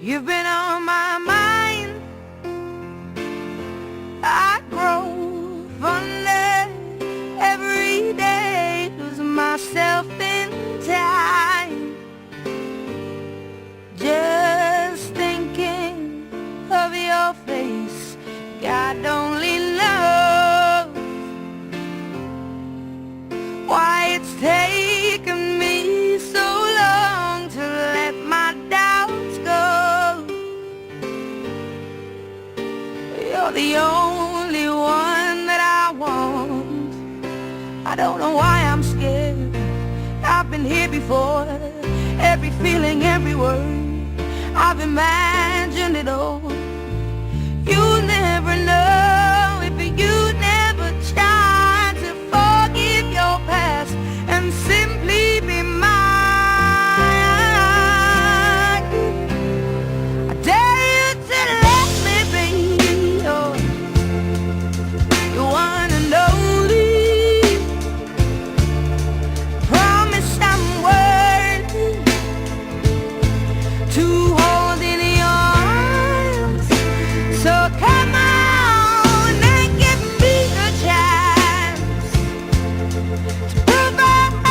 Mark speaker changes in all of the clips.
Speaker 1: You've been on my mind. I grow fonder every day, lose myself in time, just thinking of your face. God only knows why it's taken me so long to let my doubts go. You're the only one that I want. I don't know why I'm scared. I've been here before. Every feeling, every word, I've imagined it all. You never know if you never try to forgive your past and simply be mine. I dare you to let me be your one and only. Promise I'm worthy to hold in your arms. So come on and give me a chance to prove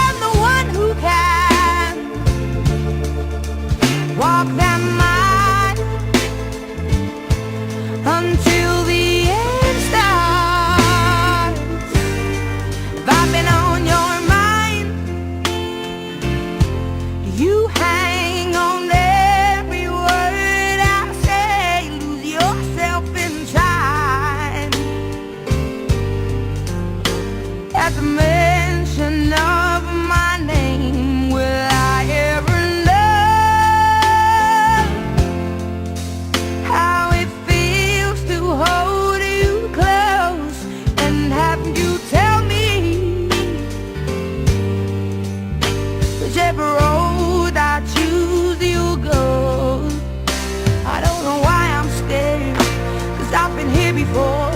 Speaker 1: I'm the one who can walk that mile until the end starts. If I've been on your mind, you hang on every word I say, lose yourself in time. At the mention of my name, will I ever know how it feels to hold you close and have you tell me whichever road I choose you'll go. I don't know why I'm scared, 'cause I've been here before.